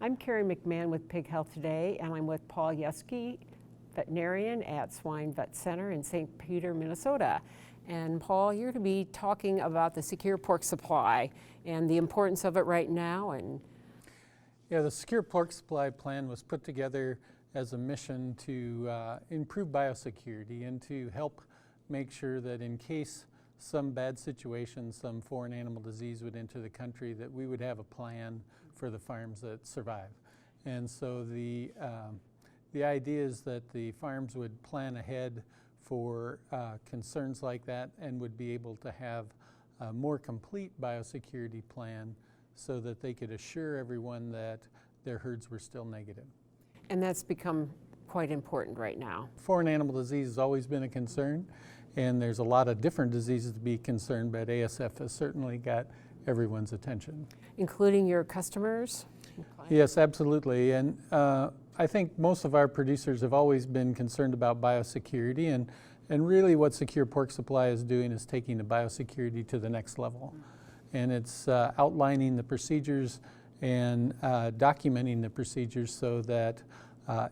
I'm Carrie McMahon with Pig Health Today, and I'm with Paul Yeske, veterinarian at Swine Vet Center in St. Peter, Minnesota. And Paul, you're going to be talking about the secure pork supply and the importance of it right now. Yeah, the secure pork supply plan was put together as a mission to improve biosecurity and to help make sure that in case some bad situation, some foreign animal disease would enter the country, that we would have a plan for the farms that survive. And so the idea is that the farms would plan ahead for concerns like that and would be able to have a more complete biosecurity plan so that they could assure everyone that their herds were still negative. And that's become quite important right now. Foreign animal disease has always been a concern, and there's a lot of different diseases to be concerned, but ASF has certainly got everyone's attention. Including your customers? Yes, absolutely. And I think most of our producers have always been concerned about biosecurity, and really what Secure Pork Supply is doing is taking the biosecurity to the next level. And it's outlining the procedures and documenting the procedures so that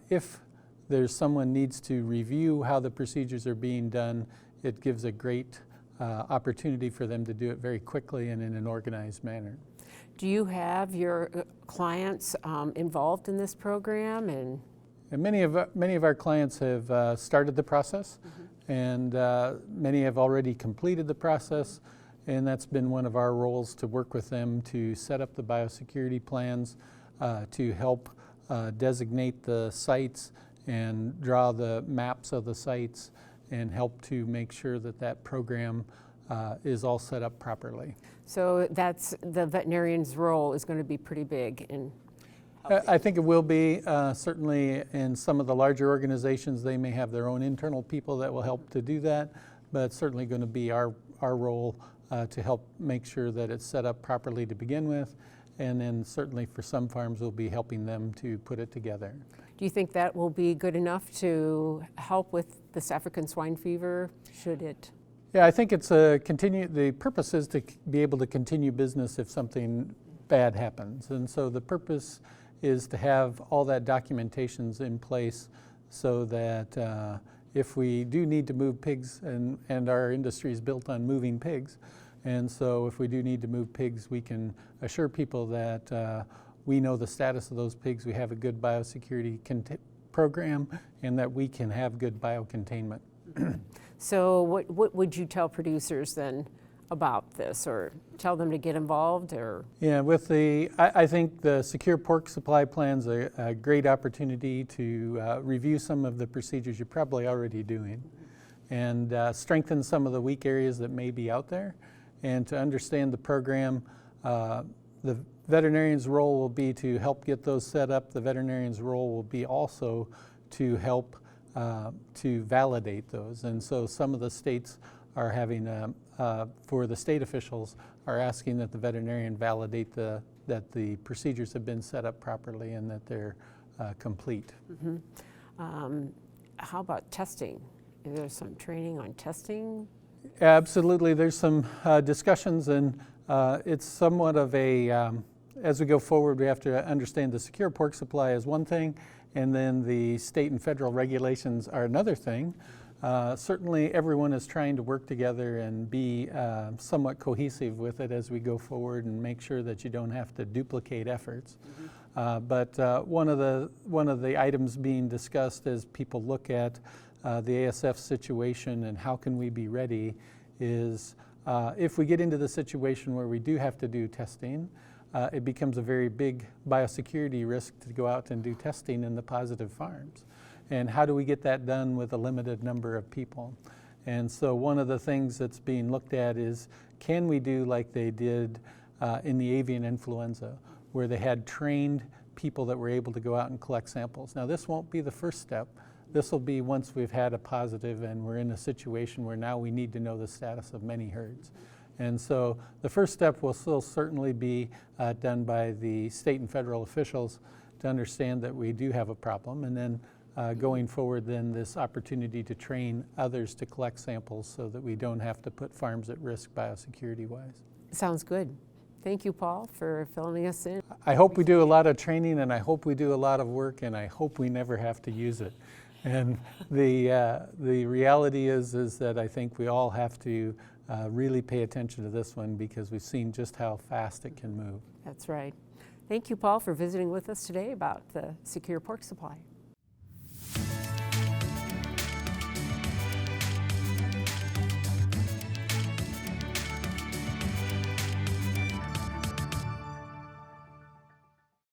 if there's someone needs to review how the procedures are being done, it gives a great opportunity for them to do it very quickly and in an organized manner. Do you have your clients involved in this program? And many of our clients have started the process, and many have already completed the process, and that's been one of our roles, to work with them to set up the biosecurity plans, to help designate the sites and draw the maps of the sites and help to make sure that that program is all set up properly. So that's the veterinarian's role is going to be pretty big in helping. I think it will be. Certainly in some of the larger organizations, they may have their own internal people that will help to do that, but it's certainly going to be our role to help make sure that it's set up properly to begin with, and then certainly for some farms we'll be helping them to put it together. Do you think that will be good enough to help with this African swine fever, should it? Yeah, I think it's the purpose is to be able to continue business if something bad happens. And so the purpose is to have all that documentations in place so that if we do need to move pigs, and our industry is built on moving pigs, and so if we do need to move pigs, we can assure people that we know the status of those pigs, we have a good biosecurity program, and that we can have good biocontainment. So what would you tell producers then about this, or tell them to get involved? Or yeah, I think the Secure Pork Supply Plan's a great opportunity to review some of the procedures you're probably already doing, and strengthen some of the weak areas that may be out there, and to understand the program. The veterinarian's role will be to help get those set up. The veterinarian's role will be also to help to validate those. And so some of the states are having, for the state officials, are asking that the veterinarian validate that the procedures have been set up properly and that they're complete. How about testing? Is there some training on testing? Absolutely, there's some discussions, and it's somewhat of a, as we go forward, we have to understand the secure pork supply is one thing, and then the state and federal regulations are another thing. Certainly everyone is trying to work together and be somewhat cohesive with it as we go forward and make sure that you don't have to duplicate efforts. But one of the items being discussed as people look at the ASF situation and how can we be ready is if we get into the situation where we do have to do testing, it becomes a very big biosecurity risk to go out and do testing in the positive farms. And how do we get that done with a limited number of people? And so one of the things that's being looked at is, can we do like they did in the avian influenza, where they had trained people that were able to go out and collect samples. Now this won't be the first step. This will be once we've had a positive and we're in a situation where now we need to know the status of many herds. And so the first step will still certainly be done by the state and federal officials to understand that we do have a problem, and then going forward then this opportunity to train others to collect samples so that we don't have to put farms at risk biosecurity wise. Sounds good. Thank you, Paul, for filling us in. I hope we do a lot of training, and I hope we do a lot of work, and I hope we never have to use it. And the reality is that I think we all have to really pay attention to this one, because we've seen just how fast it can move. That's right. Thank you, Paul, for visiting with us today about the secure pork supply.